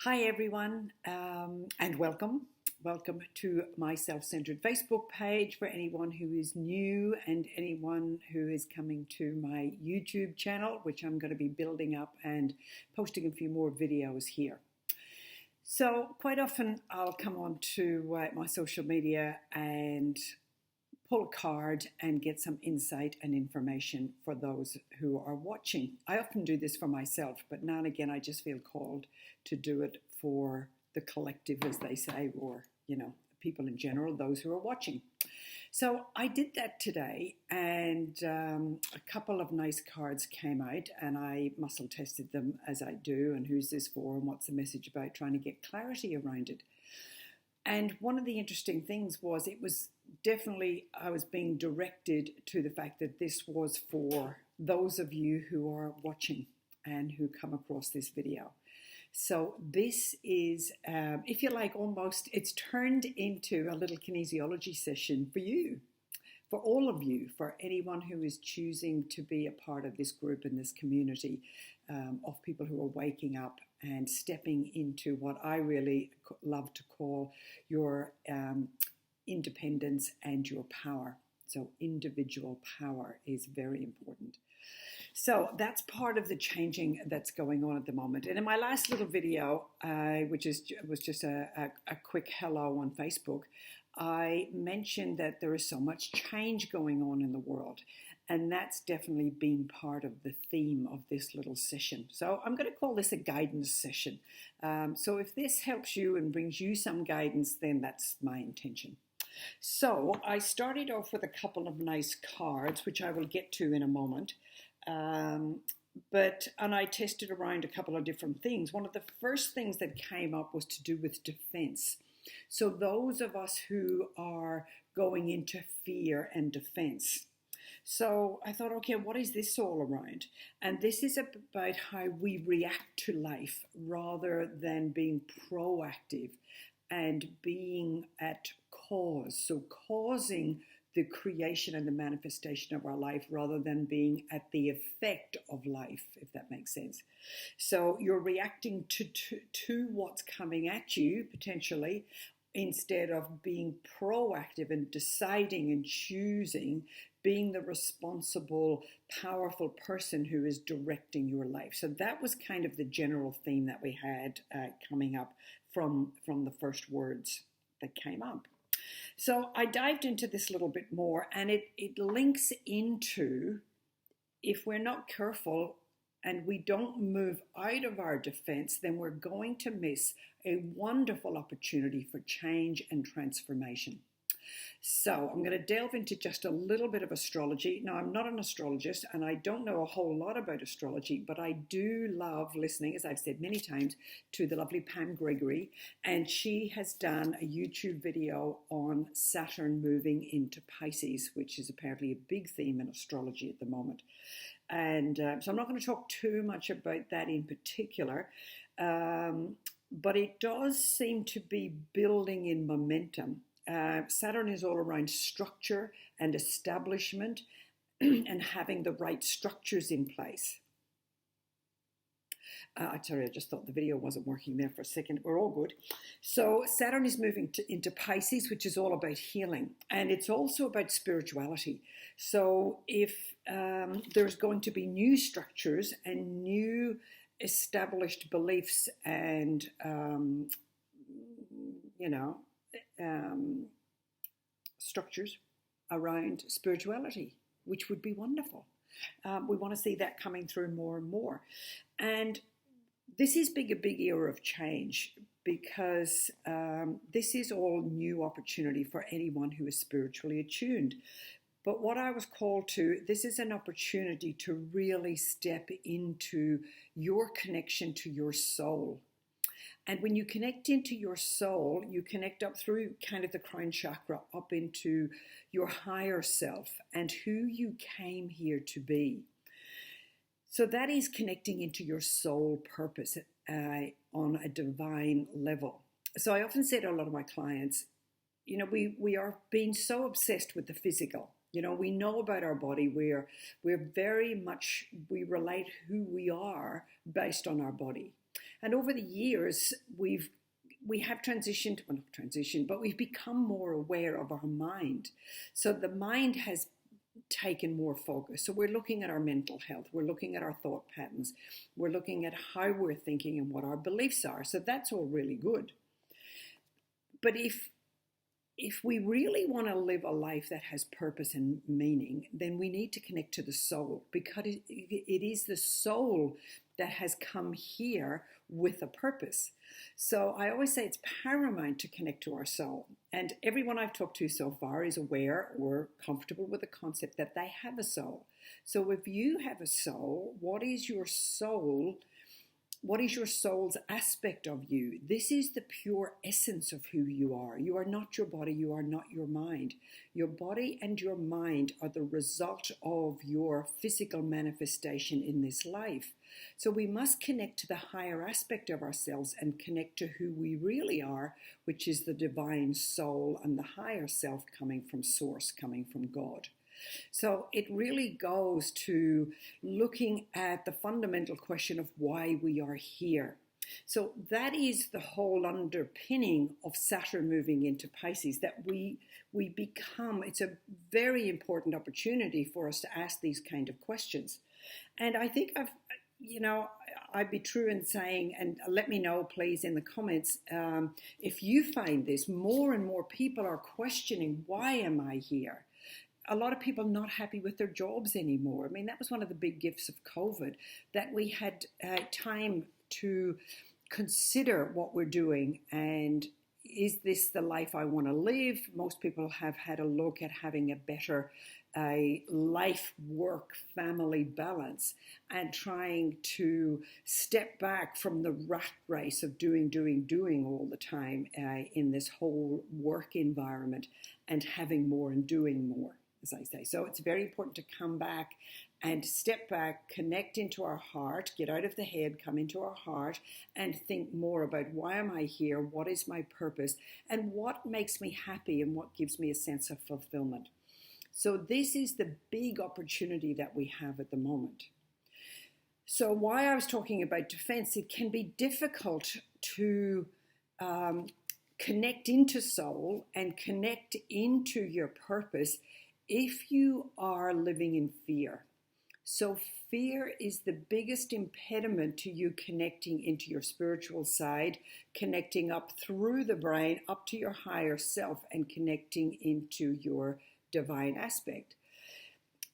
Hi, everyone, and welcome. Welcome to my self-centered Facebook page for anyone who is new and anyone who is coming to my YouTube channel, which I'm going to be building up and posting a few more videos here. So quite often I'll come on to my social media and pull a card and get some insight and information for those who are watching. I often do this for myself, but now and again I just feel called to do it for the collective, as they say, or, people in general, those who are watching. So I did that today, and a couple of nice cards came out, and I muscle tested them as I do, and who's this for and what's the message about, trying to get clarity around it. And one of the interesting things was I was being directed to the fact that this was for those of you who are watching and who come across this video. So this is, if you like, almost, it's turned into a little kinesiology session for you, for all of you, for anyone who is choosing to be a part of this group and this community of people who are waking up and stepping into what I really love to call your independence and your power. So individual power is very important. So that's part of the changing that's going on at the moment. And in my last little video, which was just a quick hello on Facebook, I mentioned that there is so much change going on in the world. And that's definitely been part of the theme of this little session. So I'm going to call this a guidance session. So if this helps you and brings you some guidance, then that's my intention. So I started off with a couple of nice cards, which I will get to in a moment. And I tested around a couple of different things. One of the first things that came up was to do with defense. So those of us who are going into fear and defense. So I thought, okay, what is this all around? And this is about how we react to life rather than being proactive and being at cause. So causing the creation and the manifestation of our life rather than being at the effect of life, if that makes sense. So you're reacting to what's coming at you potentially, instead of being proactive and deciding and choosing, being the responsible, powerful person who is directing your life. So that was kind of the general theme that we had coming up from the first words that came up. So I dived into this a little bit more, and it links into, if we're not careful and we don't move out of our defense, then we're going to miss a wonderful opportunity for change and transformation. So I'm going to delve into just a little bit of astrology. Now, I'm not an astrologist and I don't know a whole lot about astrology, but I do love listening, as I've said many times, to the lovely Pam Gregory. And she has done a YouTube video on Saturn moving into Pisces, which is apparently a big theme in astrology at the moment. And so I'm not going to talk too much about that in particular, but it does seem to be building in momentum. Saturn is all around structure and establishment and having the right structures in place. Sorry, I just thought the video wasn't working there for a second. We're all good. So Saturn is moving into Pisces, which is all about healing. And it's also about spirituality. So if there's going to be new structures and new established beliefs and, structures around spirituality, which would be wonderful. We want to see that coming through more and more. And this is a big era of change because this is all new opportunity for anyone who is spiritually attuned. But what I was called to, this is an opportunity to really step into your connection to your soul. And when you connect into your soul, you connect up through kind of the crown chakra up into your higher self and who you came here to be. So that is connecting into your soul purpose on a divine level. So I often say to a lot of my clients, we are being so obsessed with the physical. We know about our body. We're very much, we relate who we are based on our body. And over the years, we have transitioned, well, not transitioned, but we've become more aware of our mind. So the mind has taken more focus. So we're looking at our mental health, we're looking at our thought patterns, we're looking at how we're thinking and what our beliefs are. So that's all really good. But if we really want to live a life that has purpose and meaning, then we need to connect to the soul, because it is the soul that has come here with a purpose. So I always say it's paramount to connect to our soul. And everyone I've talked to so far is aware or comfortable with the concept that they have a soul. So if you have a soul, what is your soul? What is your soul's aspect of you? This is the pure essence of who you are. You are not your body. You are not your mind. Your body and your mind are the result of your physical manifestation in this life. So we must connect to the higher aspect of ourselves and connect to who we really are, which is the divine soul and the higher self coming from source, coming from God. So it really goes to looking at the fundamental question of why we are here. So that is the whole underpinning of Saturn moving into Pisces, that we become, it's a very important opportunity for us to ask these kind of questions. And I think I'd be true in saying, and let me know please in the comments, if you find this, more and more people are questioning, why am I here? A lot of people not happy with their jobs anymore. I mean, that was one of the big gifts of COVID, that we had time to consider what we're doing and is this the life I want to live? Most people have had a look at having a better life, work, family balance and trying to step back from the rat race of doing all the time in this whole work environment and having more and doing more, as I say. So it's very important to come back and step back, connect into our heart, get out of the head, come into our heart, and think more about why am I here, what is my purpose, and what makes me happy and what gives me a sense of fulfillment. So this is the big opportunity that we have at the moment. So why I was talking about defense, it can be difficult to connect into soul and connect into your purpose if you are living in fear. So fear is the biggest impediment to you connecting into your spiritual side, connecting up through the brain, up to your higher self, and connecting into your divine aspect.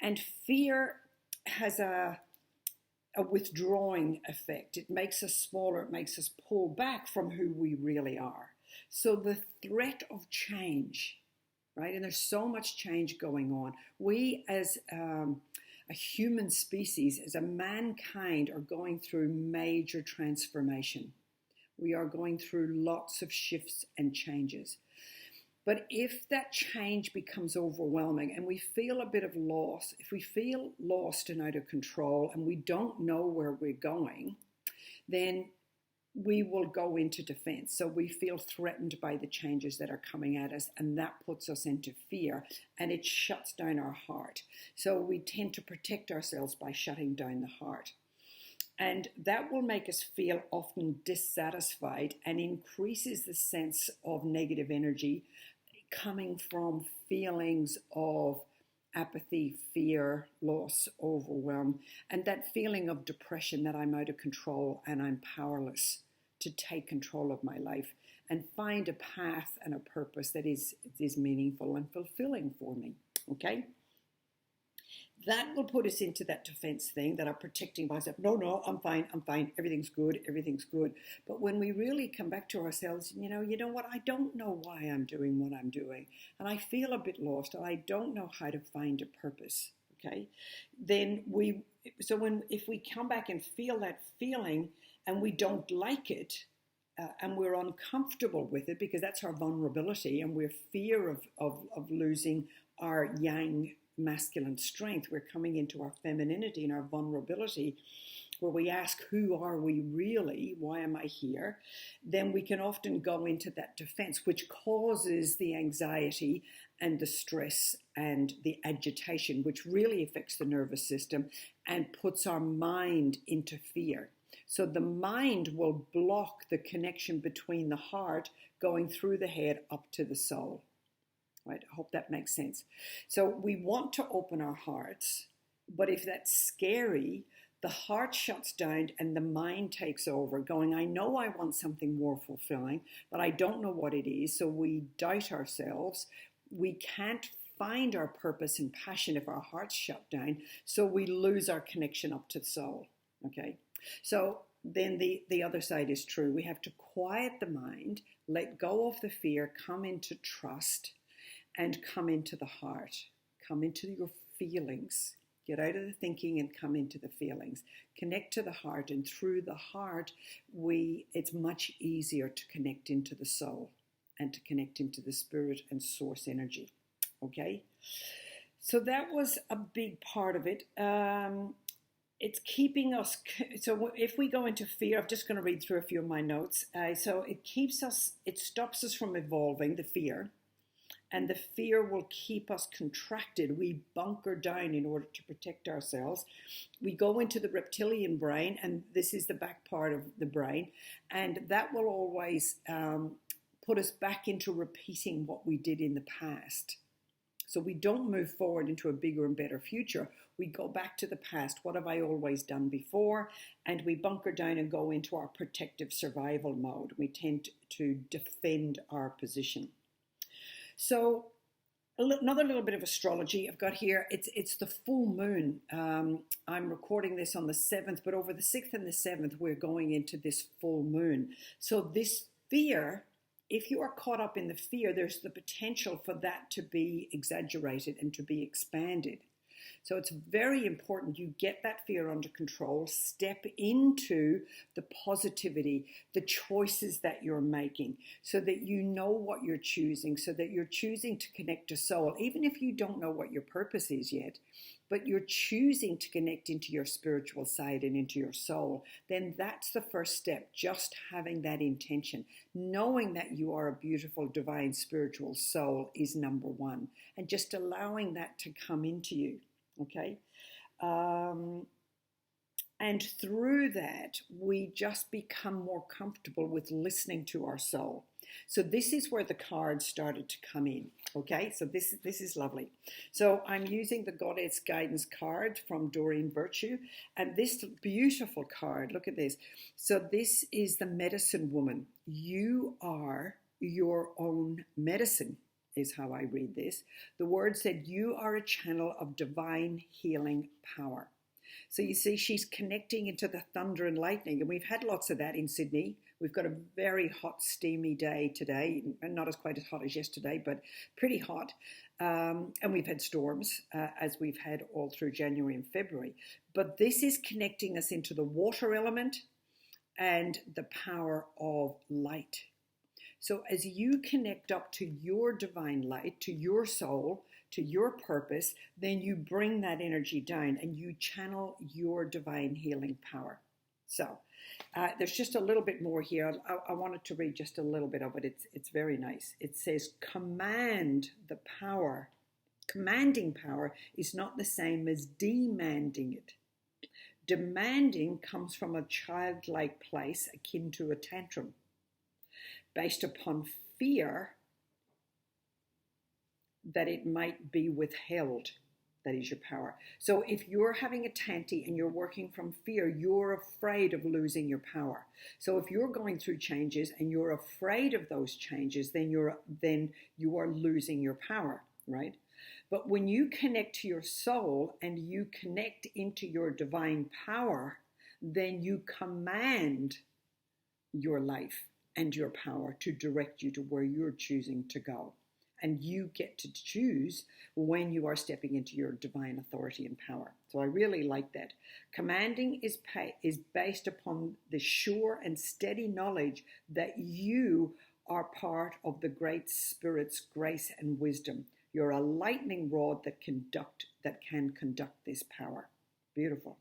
And fear has a withdrawing effect. It makes us smaller, it makes us pull back from who we really are. So the threat of change, right? And there's so much change going on. We as a human species, as a mankind, are going through major transformation. We are going through lots of shifts and changes. But if that change becomes overwhelming and we feel a bit of loss, if we feel lost and out of control and we don't know where we're going, then we will go into defense. So we feel threatened by the changes that are coming at us, and that puts us into fear, and it shuts down our heart. So we tend to protect ourselves by shutting down the heart. And that will make us feel often dissatisfied and increases the sense of negative energy coming from feelings of apathy, fear, loss, overwhelm, and that feeling of depression that I'm out of control and I'm powerless to take control of my life and find a path and a purpose that is meaningful and fulfilling for me, okay? That will put us into that defense thing that I'm protecting myself. No, I'm fine, everything's good. But when we really come back to ourselves, you know what, I don't know why I'm doing what I'm doing, and I feel a bit lost, and I don't know how to find a purpose, okay? Then if we come back and feel that feeling and we don't like it, and we're uncomfortable with it because that's our vulnerability and we're fear of losing our yang masculine strength, we're coming into our femininity and our vulnerability, where we ask, who are we really? Why am I here? Then we can often go into that defense, which causes the anxiety and the stress and the agitation, which really affects the nervous system and puts our mind into fear. So the mind will block the connection between the heart going through the head up to the soul. Right? I hope that makes sense. So we want to open our hearts, but if that's scary, the heart shuts down and the mind takes over, going, I know I want something more fulfilling, but I don't know what it is. So we doubt ourselves. We can't find our purpose and passion if our hearts shut down. So we lose our connection up to the soul. Okay. So then the other side is true. We have to quiet the mind, let go of the fear, come into trust, and come into the heart. Come into your feelings. Get out of the thinking and come into the feelings. Connect to the heart, and through the heart, it's much easier to connect into the soul and to connect into the spirit and source energy. Okay? So that was a big part of it. It's keeping us, so if we go into fear, I'm just going to read through a few of my notes. So it stops us from evolving, the fear. And the fear will keep us contracted. We bunker down in order to protect ourselves. We go into the reptilian brain, and this is the back part of the brain, and that will always put us back into repeating what we did in the past. So we don't move forward into a bigger and better future. We go back to the past. What have I always done before? And we bunker down and go into our protective survival mode. We tend to defend our position. So another little bit of astrology I've got here. It's the full moon. I'm recording this on the 7th, but over the 6th and the 7th, we're going into this full moon. So this fear, if you are caught up in the fear, there's the potential for that to be exaggerated and to be expanded. So it's very important you get that fear under control, step into the positivity, the choices that you're making, so that you know what you're choosing, so that you're choosing to connect to soul, even if you don't know what your purpose is yet, but you're choosing to connect into your spiritual side and into your soul, then that's the first step, just having that intention. Knowing that you are a beautiful, divine, spiritual soul is number one, and just allowing that to come into you. Okay, and through that, we just become more comfortable with listening to our soul. So this is where the cards started to come in. Okay, so this is lovely. So I'm using the Goddess Guidance card from Doreen Virtue, and this beautiful card, look at this. So this is the medicine woman. You are your own medicine, is how I read this. The word said, you are a channel of divine healing power. So you see, she's connecting into the thunder and lightning, and we've had lots of that in Sydney. We've got a very hot, steamy day today, and not quite as hot as yesterday, but pretty hot. And we've had storms, as we've had all through January and February. But this is connecting us into the water element and the power of light. So as you connect up to your divine light, to your soul, to your purpose, then you bring that energy down and you channel your divine healing power. So there's just a little bit more here. I wanted to read just a little bit of it. It's very nice. It says, command the power. Commanding power is not the same as demanding it. Demanding comes from a childlike place akin to a tantrum, based upon fear that it might be withheld. That is your power. So if you're having a tanty and you're working from fear, you're afraid of losing your power. So if you're going through changes and you're afraid of those changes, then you are losing your power, right? But when you connect to your soul and you connect into your divine power, then you command your life and your power to direct you to where you're choosing to go. And you get to choose when you are stepping into your divine authority and power. So I really like that. Commanding is based upon the sure and steady knowledge that you are part of the Great Spirit's grace and wisdom. You're a lightning rod that can conduct this power. Beautiful.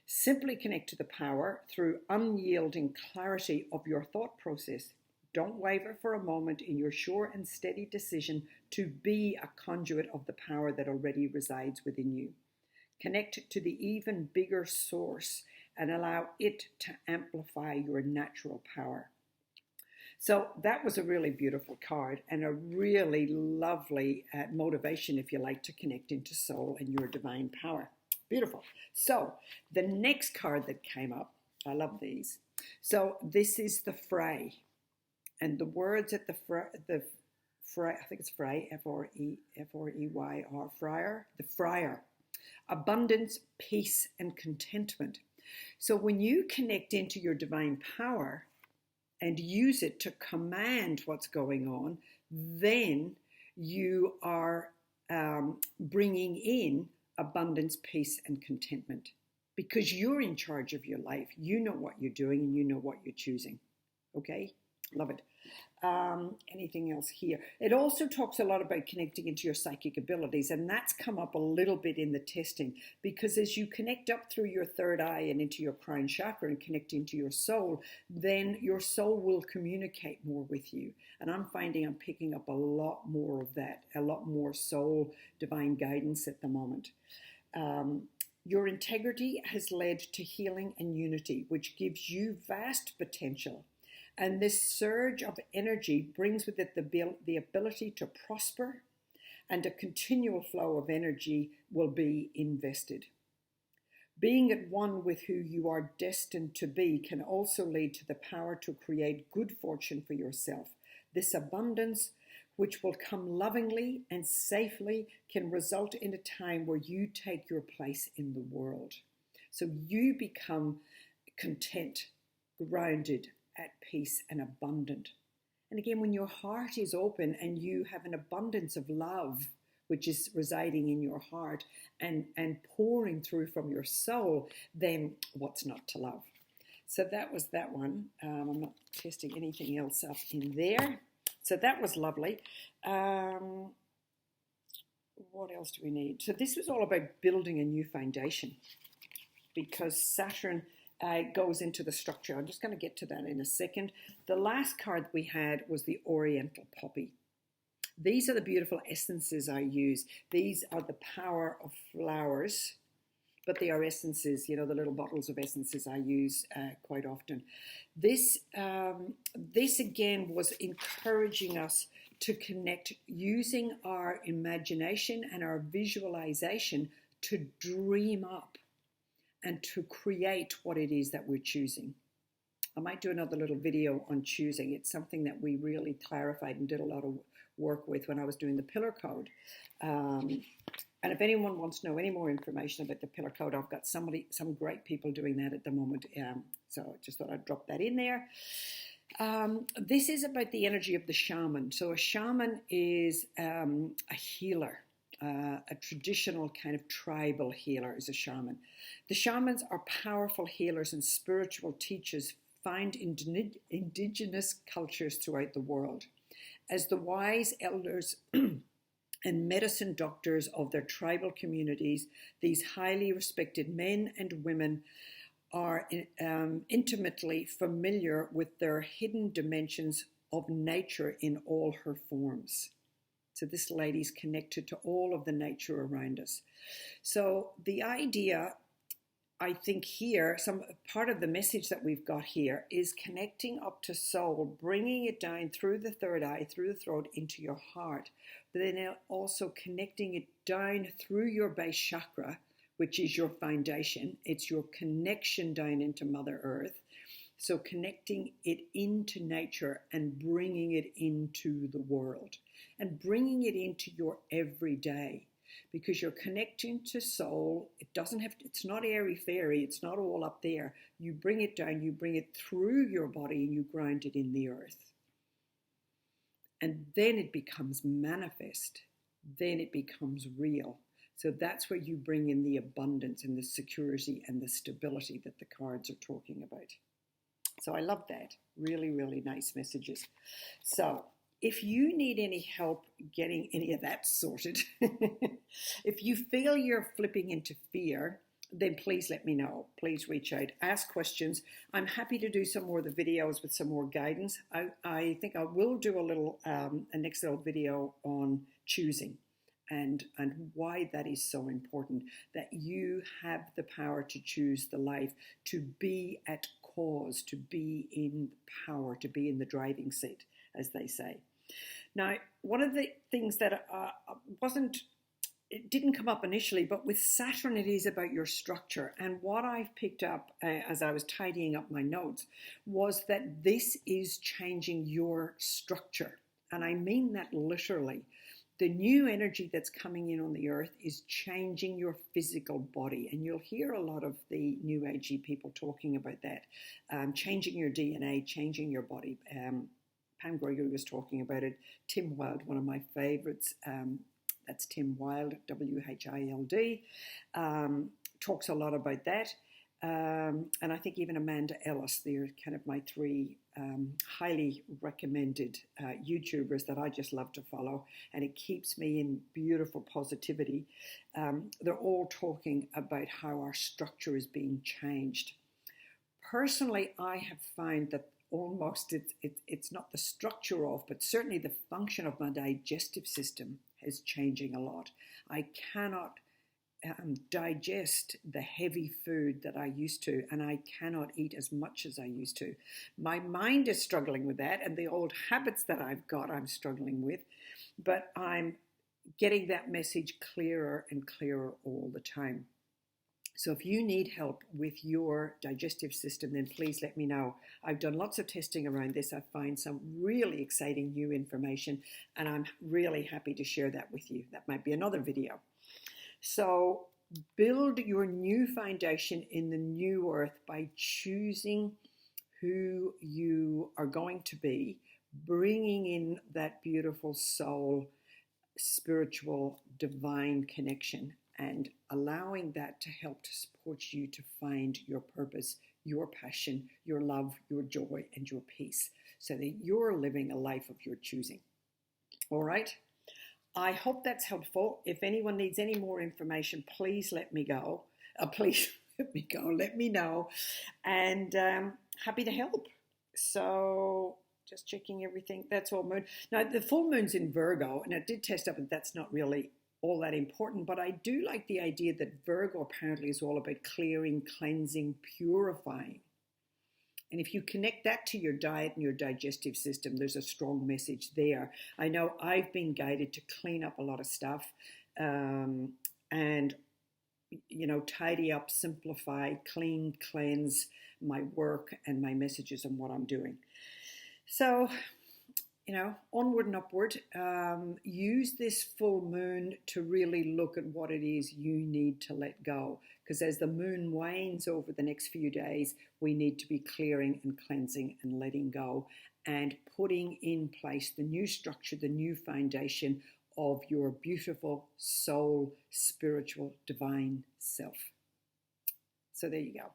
Simply connect to the power through unyielding clarity of your thought process. Don't waver for a moment in your sure and steady decision to be a conduit of the power that already resides within you. Connect to the even bigger source and allow it to amplify your natural power. So that was a really beautiful card and a really lovely motivation, if you like, to connect into soul and your divine power. Beautiful. So the next card that came up, I love these. So this is the Fray. And the words at the Fray, I think it's Fray, F-R-E-Y-R, Friar, the Friar. Abundance, peace, and contentment. So when you connect into your divine power and use it to command what's going on, then you are bringing in abundance, peace, and contentment, because you're in charge of your life. You know what you're doing and you know what you're choosing. Okay? Love it. Anything else here? It also talks a lot about connecting into your psychic abilities, and that's come up a little bit in the testing, because as you connect up through your third eye and into your crown chakra and connect into your soul, then your soul will communicate more with you. And I'm finding I'm picking up a lot more of that, a lot more soul divine guidance at the moment. Your integrity has led to healing and unity, which gives you vast potential. And this surge of energy brings with it the ability to prosper, and a continual flow of energy will be invested. Being at one with who you are destined to be can also lead to the power to create good fortune for yourself. This abundance, which will come lovingly and safely, can result in a time where you take your place in the world. So you become content, grounded, at peace, and abundant. And again, when your heart is open and you have an abundance of love, which is residing in your heart and pouring through from your soul, then what's not to love? So that was that one. I'm not testing anything else up in there. So that was lovely. What else do we need? So this was all about building a new foundation, because Saturn goes into the structure. I'm just going to get to that in a second. The last card we had was the Oriental Poppy. These are the beautiful essences I use. These are the power of flowers, but they are essences, you know, the little bottles of essences I use quite often. This again was encouraging us to connect using our imagination and our visualization to dream up and to create what it is that we're choosing. I might do another little video on choosing. It's something that we really clarified and did a lot of work with when I was doing the Pillar Code. And if anyone wants to know any more information about the Pillar Code, I've got some great people doing that at the moment. So I just thought I'd drop that in there. This is about the energy of the shaman. So a shaman is a healer. A traditional kind of tribal healer is a shaman. The shamans are powerful healers and spiritual teachers found in indigenous cultures throughout the world. As the wise elders and medicine doctors of their tribal communities, these highly respected men and women are intimately familiar with their hidden dimensions of nature in all her forms. So this lady's connected to all of the nature around us. So the idea, I think here, some part of the message that we've got here is connecting up to soul, bringing it down through the third eye, through the throat, into your heart, but then also connecting it down through your base chakra, which is your foundation. It's your connection down into Mother Earth. So connecting it into nature and bringing it into the world and bringing it into your everyday, because you're connecting to soul. It's not airy-fairy. It's not all up there. You bring it down, you bring it through your body, and you ground it in the earth. And then it becomes manifest. Then it becomes real. So that's where you bring in the abundance and the security and the stability that the cards are talking about. So I love that. Really, really nice messages. So if you need any help getting any of that sorted, if you feel you're flipping into fear, then please let me know. Please reach out, ask questions. I'm happy to do some more of the videos with some more guidance. I think I will do a next little video on choosing and why that is so important, that you have the power to choose the life, to be at cause, to be in power, to be in the driving seat, as they say. Now, one of the things that it didn't come up initially, but with Saturn, it is about your structure. And what I've picked up as I was tidying up my notes was that this is changing your structure. And I mean that literally. The new energy that's coming in on the earth is changing your physical body. And you'll hear a lot of the new agey people talking about that. Changing your DNA, changing your body. Pam Gregory was talking about it. Tim Wilde, one of my favorites, that's Tim Wilde, W-H-I-L-D, talks a lot about that. And I think even Amanda Ellis, they're kind of my three highly recommended YouTubers that I just love to follow, and it keeps me in beautiful positivity. They're all talking about how our structure is being changed. Personally, I have found that almost it's not the structure of, but certainly the function of my digestive system is changing a lot. I cannot digest the heavy food that I used to, and I cannot eat as much as I used to. My mind is struggling with that, and the old habits that I've got I'm struggling with, but I'm getting that message clearer and clearer all the time. So if you need help with your digestive system, then please let me know. I've done lots of testing around this. I find some really exciting new information, and I'm really happy to share that with you. That might be another video. So build your new foundation in the new earth by choosing who you are going to be, bringing in that beautiful soul, spiritual, divine connection, and allowing that to help to support you to find your purpose, your passion, your love, your joy, and your peace, so that you're living a life of your choosing. All right? I hope that's helpful. If anyone needs any more information, please let me go. Let me know. And happy to help. So just checking everything. That's all moon. Now, the full moon's in Virgo, and I did test up, and that's not really all that important, but I do like the idea that Virgo apparently is all about clearing, cleansing, purifying. And if you connect that to your diet and your digestive system, there's a strong message there. I know I've been guided to clean up a lot of stuff and, tidy up, simplify, clean, cleanse my work and my messages and what I'm doing. So, onward and upward. Use this full moon to really look at what it is you need to let go. Because as the moon wanes over the next few days, we need to be clearing and cleansing and letting go and putting in place the new structure, the new foundation of your beautiful soul, spiritual, divine self. So there you go.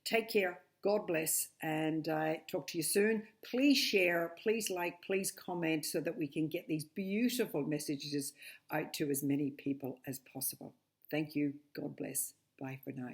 Take care. God bless, and talk to you soon. Please share, please like, please comment so that we can get these beautiful messages out to as many people as possible. Thank you. God bless. Bye for now.